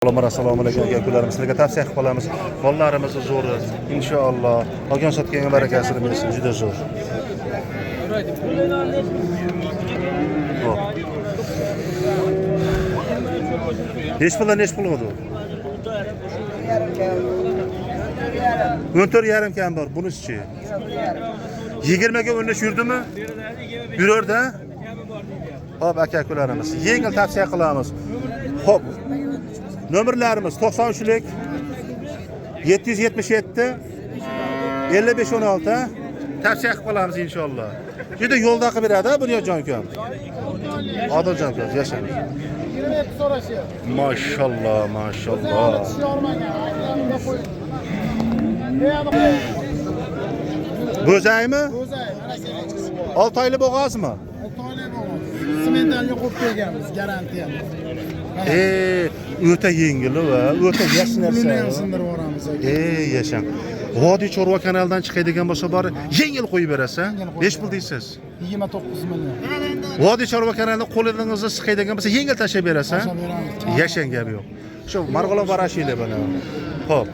Assalomu alaykum aka-ukalarimiz. Sizlarga tavsiya qilib qolamiz. Mollarimiz zo'r. Inshaalloh. Olgan sotganga barakasini bersin, juda zo'r. Neç pul oldu? 14,5 kam bor. Bunisi-chi? 20 ga o'rnash yurdimi? Yurarda? Hop, aka-ukalarimiz. Yengil tavsiya qilamiz. Hop. Nömerlerimiz 93'lik 777 5516 tavsiya qilib qolamiz inshaalloh. Juda yo'lda qilib beradi buni jonkam. Odiljon aka, yashang. 27 so'rashi. Maşallah, maşallah. Bo'zaymi? Bo'zay, 6 oylik bo'g'azmi? 6 oylik bo'g'az. Sementalga qo'yib berganmiz, garantiya. O'ta yengil va o'ta yaxshi narsa. Pulini sindirib yuboramiz aka. Yashang. Vodiy Chorva kanalidan chiqadigan bo'lsa bor, yengil qo'yib berasiz. Necha pul deysiz? 29 million. Vodiy Chorva kanalidan qo'lingizni siqadigan bo'lsa, yengil tashab berasiz. Yashang gapi yo'q. Shu marg'ilon barashinglar bana. Xo'p.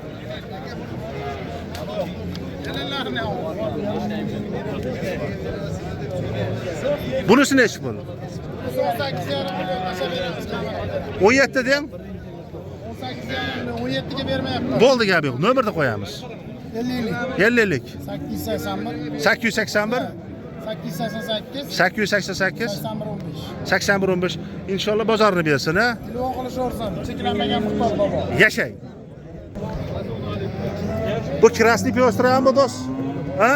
Bunisi necha pul? 17 deng. 17 ga bermayapman. Bo'ldi gapi yo'q. Nomerni qo'yamiz. 50lik. 881. 881. 888. 888. 8115. İnşallah bozorni bersin, ha? Telefon qilishaversin. Cheklanmagan miqdor bobo. Yashang. Bu krasniy pyostrami do'st? Ha?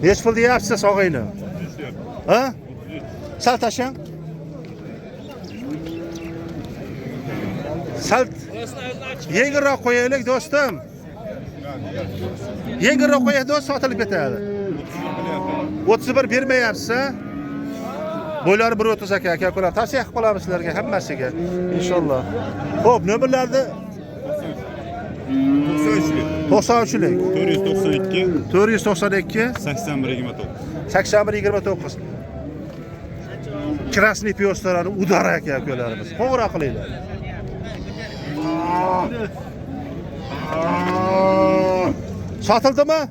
Neç pul deyapsiz og'ayni? Ha? Sal tashang. Sal yengilroq qo'yaylik do'stim. Yengilroq qo'yay do'st, sotilib ketadi. 31 bermayapsiz, ha? Bo'ylari 130 aka-ukalar. Tavsiya qilib qolamiz sizlarga hammasiga. Inshaalloh. Xo'p, nomerlarni 93lik 492 8129 Krasniy pyostrani udara aka-ukalarimiz. Qo'ng'iroq qilinglar. Sotildimi?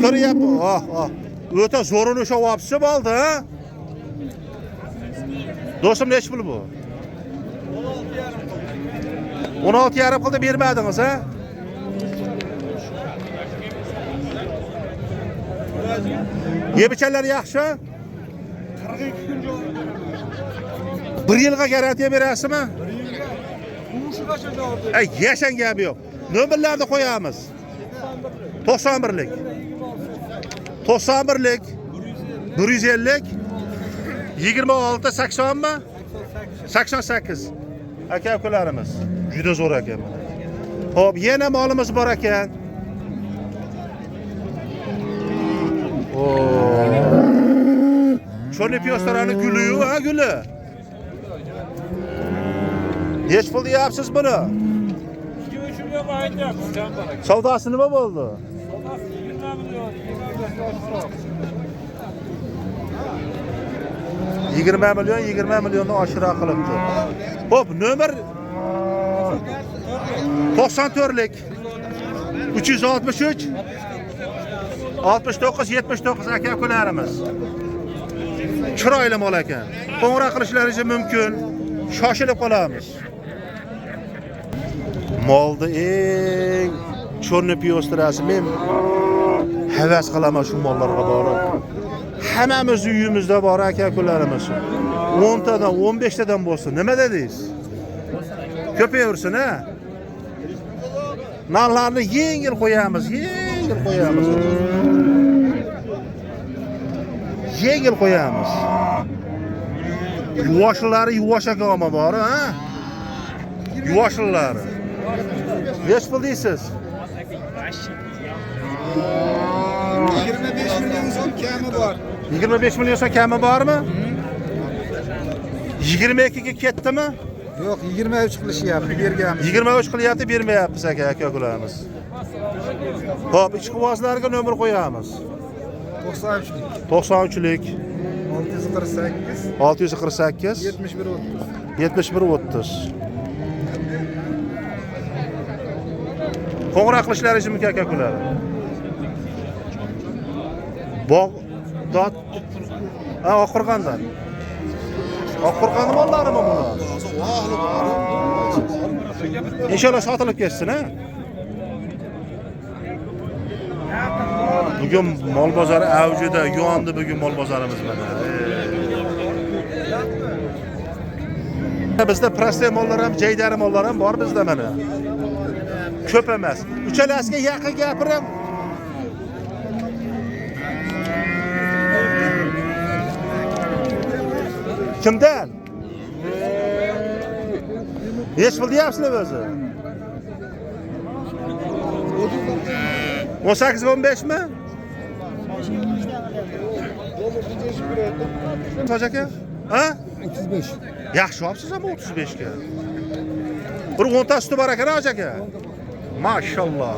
Ko'ryapti. O'ta zo'rini shovapsi bo'ldi, ha? Do'stim, nech pul bu? 16,5 qildi bermadingiz, ha? Yebichanlar yaxshi? 42 kun joy. 1 yilga garantiya berasizmi? Yashang gapi yo'q. Nomerlarni qo'yamiz. 91lik 150 26 80 mi? 88 aka-ukalarimiz. Juda zo'r ekan. Xo'p, yana molimiz bor ekan. Chorniy pyostrani guli-yu, ha, guli. Nech pul deyapsiz buni? 2,5 million aytyapsiz. Savdosi nima bo'ldi? 20 milliondan oshira qilibdi. Xo'p, nomer 94lik 363 69 79 aka-ukalarimiz. Chiroyli mol ekan. Qo'ng'iroq qilishlaringiz mumkin. Shoshilib qolamiz. Molni eng chorniy pyostrasi men havas qilaman shu mollarga borib. Hammamiz uyimizda bor aka-ukalarimiz. 10 tadan 15 tadan bo'lsin. Nima dedingiz? Ko'payaversin, ha? Nonlarni yengil qo'yamiz, Yengil qo'yamiz. Yuvoshlari yuvosh akama bor, ha? Yuvoshlari. Nech pul deysiz? 25 million so'm kami bor. 25 million so'm kami bormi? 22 ga ketdimi? Yo'q, 23 qilishyapti, berganmiz. 23 qilyapti, bermayapmiz aka-ukalarimiz. Hop, ichki vozlarga nomer qo'yamiz. 93'lük. 93lik 648 648 71 30. 71 30. Qo'ng'iroq qilishlaringiz mumkin aka-ukalar. Bog' dot Oqqo'rg'ondan. Oqqo'rg'on mollarimi bular? İnşallah sotilib ketsin, ha? Bugun mol bozori avjida, yo'ndi bugun mol bozorimiz mana. Bizda proste mollar ham, jaydari mollar ham bor bizda mana. Ko'p emas. Uchalasiga yaqin gapirim. Kimdan? Hech pul deyapsizlar o'zi. 18 va 15 mi? To'j aka? Ha? 35. Yaxshi olibsiz ama 35 ga. Bir 10 ta suti bor ekan, aka. Maşallah.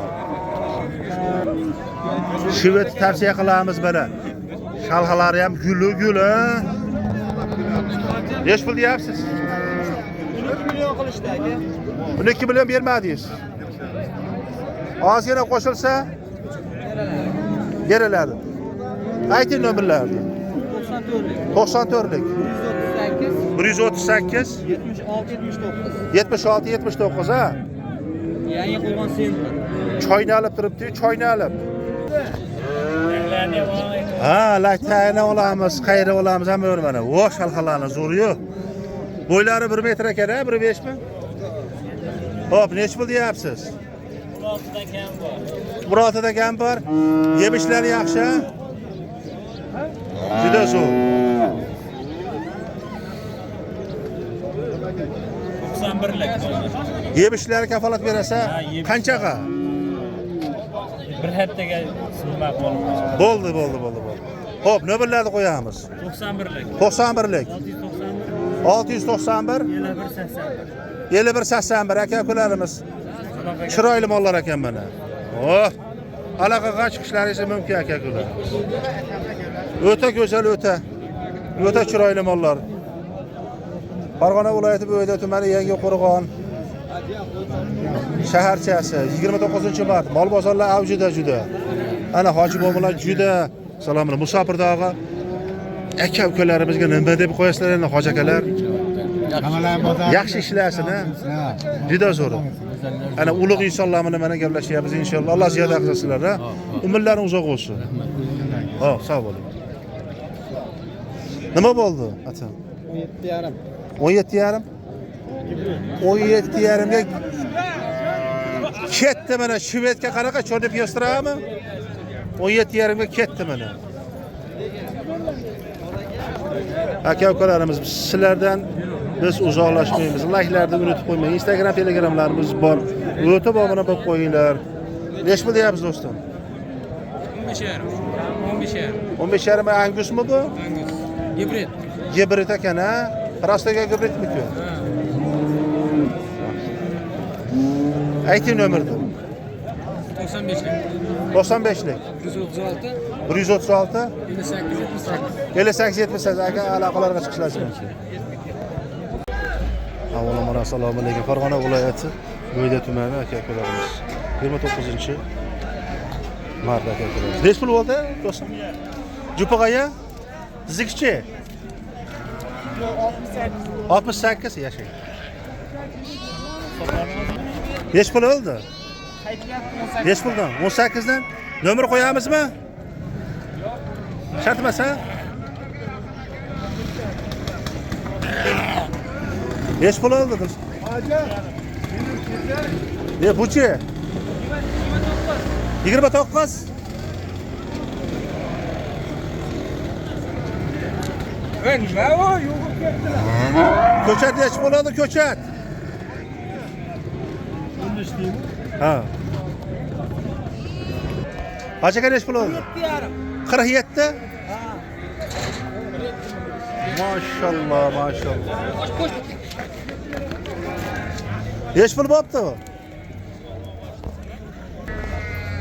Shivet tavsiya qilamiz mana. Shalg'alari ham guli. Nech pul deyapsiz? 12 milyon qilishdi aka. 12 million bermadingiz. Ozgina qo'shilsa beriladi. Ayting nomerlarni. 94lik 138 76 79 ha. Yangi qo'ygan sentr. Choyni olib turibdi, choyni olib. Ha, latayni olamiz, qayri olamiz ham mana. Vo, shalxalarni zo'r yo'q. Bo'ylari 1 metr ekan, 1.5 mi? Hop, nech pul deyapsiz? Murotida kam bor. Yemishlari yaxshi. Juda zo'r. 91lik. Yemishlari kafolat berasa, qanchaga? Bir haftaga nima Bo'ldi. Hop, nomerlarni qo'yamiz. 91lik. 91lik 691 5181 aka-ukalarimiz. Chiroyli mollar ekan mana. Oh! Aloqaga chiqishlaringiz mumkin aka-ukalar. O'ta go'zal, o'ta chiroyli mollar. Farg'ona viloyati Bo'yda tumani Yangi Qo'rg'on shaharchasi 29-mart mol bozorlar avjida juda. Ana hoji bobolar juda salomlar. Musofir dog'i aka-ukalarimizga nima deb qo'yasizlar endi hoji akalar? Yaxshi ishlasin, ha. Juda zo'r. Ana ulug' insonlar mana gaplashyapmiz inshaalloh. Alloh ziyoda qilsinlar, ha. Umrlaring uzoq bo'lsin. Xo'p, sog' bo'ling. Nima bo'ldi? Ata. 17,5. 17,5 ga ketdi mana. Shvedga qanaqa cho'nib yostirami? 17,5 ga ketdi mana. Aka-ukalarimiz, sizlardan biz uzoqlashmaymiz. Like'larni unutib qo'ymang. Instagram, Telegramlarimiz bor. O'tib obuna bo'lib qo'yinglar. Nech pul deyapsiz do'stim? 15,5 Angusmi bu? Angus. Gibrid. Gibrid ekan, ha? Rastaga gibridmi-ku? Ayting nomerni. 95lik 136 58 aka aloqalarga chiqishlaringiz mumkin. Avvalambor assalomu alaykum. Farg'ona viloyati Bo'yda tumani aka-ukalarimiz. 29-mart aka-ukalar. Nech pul bo'ldi do'stim? Jupag'aya? Zikchi? 68 yashang. Nech pul oldi? Nech puldan? 18 dan. Nomer qo'yamizmi? Shart emas, ha? Nech pul oldi do'st? Buchi? 29. Nima o? Yo'qib ketdilar. Ko'chat nech bo'ladi, ko'chat? Ha. Qanchaga nech pul oldi? 47. Maşallah. Nech pul bo'pti bu?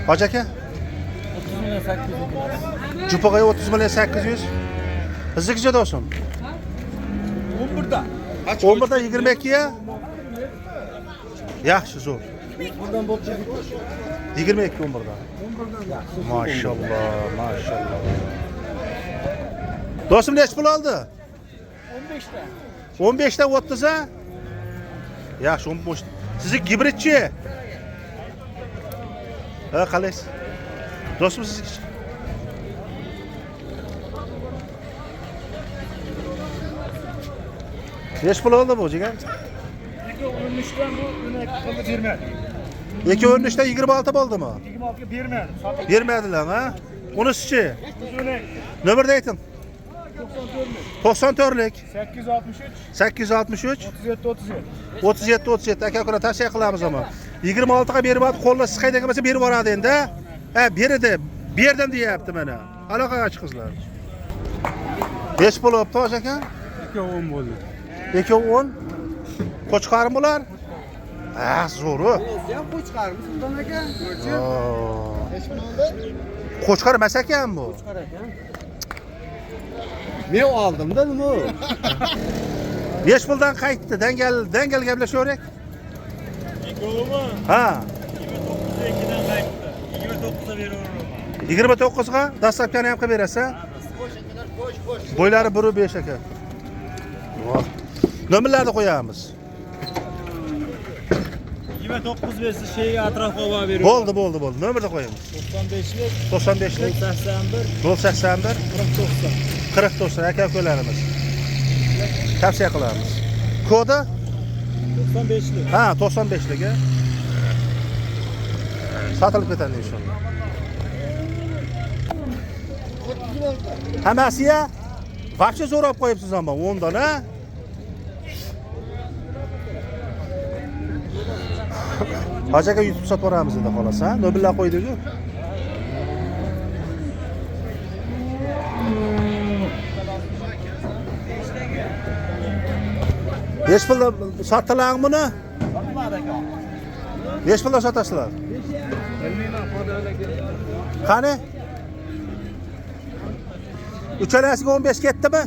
Hoca aka? 30 milyon 800. Cupagay 30 milyon 800. Hızlıca dostum. 11'da. 11'da 22'ye. Yaxşı zo'r. Buradan bol çelik. 22 11'da. Maşallah, maşallah. Dostum neç pul aldı? 15'te. 15'te 30'a. Yaxşı 15. Sizi gibritçi. Ha qalaysiz? Dostum siz neç pul oldu bu jigan? 13'ten bu öne kıldı vermedi. 2 13'te 26 oldu mu? 26'ya vermedi. Satın. Vermediler ha? Onu sizce? Biz öne Nömrde aytın. 94'lük. 863, 863 37, 37. 37 37 aka ko'ra tavsiya qilamiz ama 26 ga berib atib qo'llar siqaydigan bo'lsa berib boradi endi. Ha, beradi. Berdim deyapti mana. Aloqaga chiqingizlar. 5 bo'libdi aka. 2 bo'ldi. 2 10. Qo'chqarim bular. Ha, zo'ru. Sen qo'chqarmiz Sulton aka? Qo'chqar emas ekan bu. Qo'chqar ekan. Men oldim-da nima? 5 puldan qaytdi. Dangal gaplashaverak. Ha. 29'dan qaytdi. 29'a beraverdim. 29 ga dastlabkani ham qilib berasiz. Bo'ylari 1.5 aka. Voh. Nomerlarni qo'yamiz. 29 versi şeyga atrofga olib beraverdim. Bo'ldi. Nomerni qo'yamiz. 95'lik 95'lik 81 081 40 90. 40 aka ukalarimiz. Tavsiya qilamiz. Kodi? 95'lik. Ha, 95'ligi. Sotilib ketadi inshaalloh. Hammasiga vaqti zo'rab qo'yibsiz amma 10 dona. Hojaga YouTube sotib boramiz endi xolos, ha? Nobillar qo'ydik-ku. Besh pulda sotdilarmi buni? Besh pulda sotasizlar. Qani? Uchalasiga 15 ketdimi?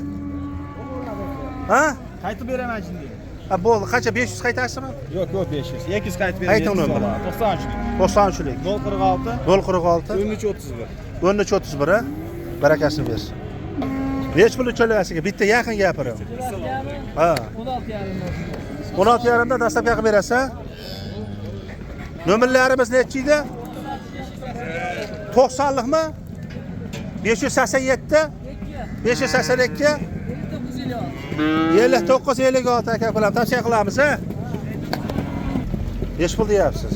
Ha? Qaytib beraman şimdi. Ha, bo'ldi. Qancha 500 qaytarsizmi? Yo'q, 500. 200 qaytib beraman. Ayting nomerni. 93. 93lik. 046 046 13 31. 13 31 ha? Barakasini bersin. Nech pul uchalasiga? Bitta yaqin gapiring. Ha. 16 yarimda dastlab yaqib berasiz, ha? Nomerlarimiz nechi edi? 90likmi? 587 582 59 56 aka bilan tavsiya qilamiz, ha? Nech pul deyapsiz?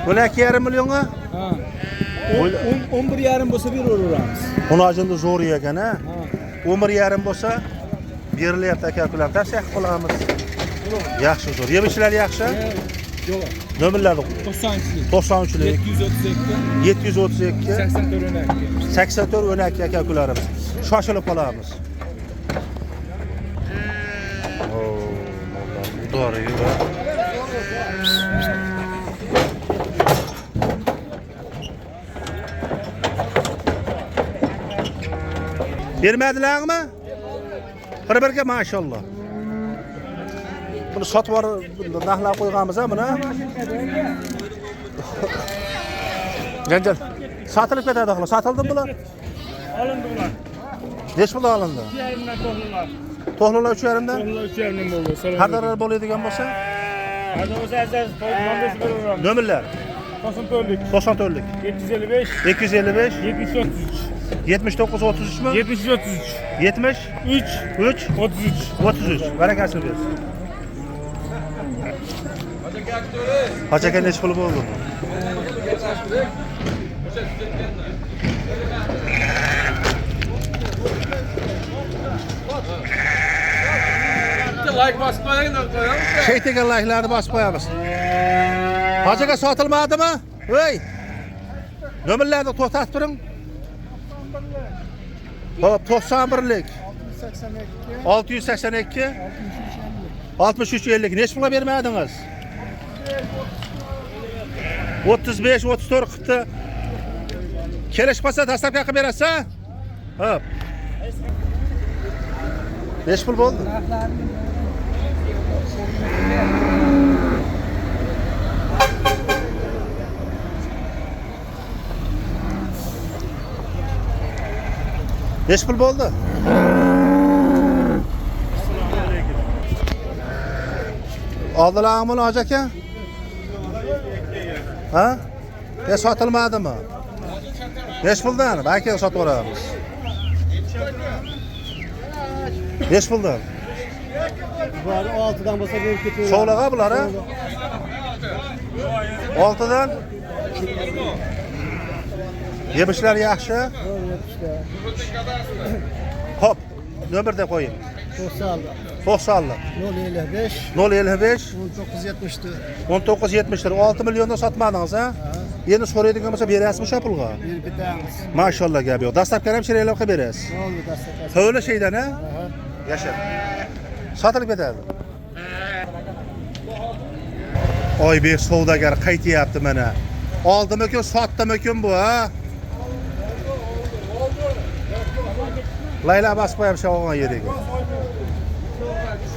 12,5 millionga? Ha. 11,5 bo'lsa beraveramiz. Xunojinda zo'r ekan, ha? 11,5 bo'lsa berilyapti aka ukalar. Tavsiya qilamiz. Yaxshi zo'r. Yemishlar yaxshi? Yo'q. Nomerlarni 93lik 732 732 84 12 aka ukalarimiz. Shoshilib qolamiz. Doğru yürü. Vermediler mi? Bir maşallah. Bunu sat var, nahla koyğamız ha buna. Gel. Satılık ne kadar? Satıldı mı bunlar? Alındı bunlar. Neç pul alındı? 2,5'dan tohlular. Tohlular 3 yerimde. Tohlular 3,5'dan oldu. Her tarafı bol edigen olsa? Hadi o sesler tohlular beraveramiz. Nömerler? 94'lük 94'lük 755 255 733 79 33 mü? 733 70 3 3 33 33. Berekasını versin. Hacı neç pulu oldu mu? Like basmayın da koyalım. Şey tekin like'larını basıp koyamız. Hacıga satılmadı mı? Hey! Nömerlerde tohtat durun. Hop 91'lik 682 63 50. Neç pula vermediniz? 35 34 qıptı. Kelishmasa dastlabki qilib berasiz ha? Hop. 5 pul bo'ldi. Beş pul bo'ldi. Aldılar mı Hacı aka? Ha? Sotilmadimi? 5 puldan, belki sotib olamiz. 5 puldan. Var 6'dan basa verip getiriyor. Soğlağa bular ha? 6'dan. Yemişler yaxshi. Hop, nömrde qo'ying. To'saldi. 90'lık. 055 055 1970'ti. 1970 6 milyonda satmadınız ha? Yeni so'raydigan bo'lsa berasizmi shu pulga? Berib ketamiz. Maşallah gap yo'q. Dastlabki ham shiraylar qilib berasiz. Ne oldu dastlab? Tövle şeyden ha? Yaşa. Satılıp ederdi. Oybek savdogar qaytyapti mana. Oldimi-ku, sotdimi-ku bu ha? Layla basib qo'yam shu olgan yeriga.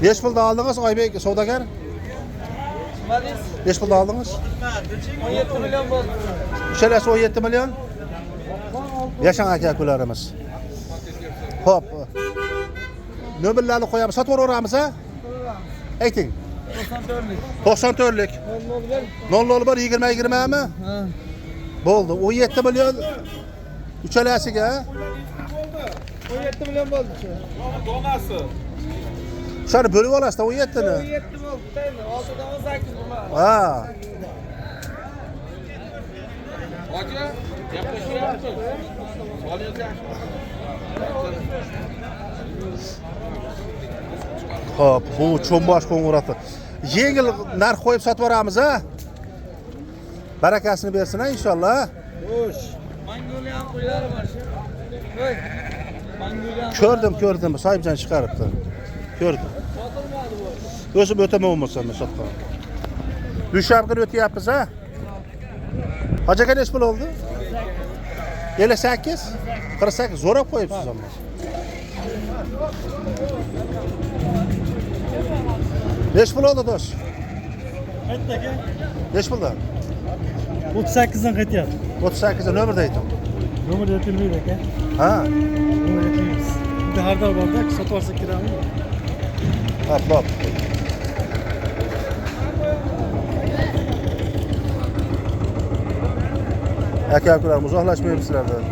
5 pulda aldınız Oybek savdogar? 5 pulda aldınız? 17 milyon bo'ldi. Uchalasi 17 milyon. Yaşan aka kularimiz. Hop. Nömrlarni qo'yamiz, sotib yuboramiz ha? Ayting. 94'lük. 001 20 mi? Ha. Bo'ldi. 17 milyon. Uchalasiga ha? 17 milyon bo'ldi. Donası. Shuni bo'lib olasiz 17 ni. 17 bo'ldi. 6'dan 18 bu. Ha. Hoca yaklaşıyor musun? Hop, bu cho'mbosh qo'ng'iroqi. Yengil narx qo'yib sotib yuboramiz ha? Barakasini bersin ha inshaalloh. Xo'sh. Mangoliyan qo'ylari bor shu. Qo'y. Mangoliyan. Ko'rdim. Sohibjon chiqaribdi. Ko'rdim. Sotilmadi bu. O'zim o'taman bo'lsam sotqan. Dushanba kuni o'tyapmiz ha? Hoji aka nech pul oldi? 58? 48 zo'rab qo'yibsiz amma. Beş pul oldu dost. Qayerda aka? Beş puldan. 38dan qaytyapti. 38'de nömrde aytdim. Nomer yetilmaydi aka. Ha? Nomer yetilmaydi. Endi har doim borda sotib olsak kerakmi? Hop. Aka ukalarimiz uzoqlashmaymiz sizlardan.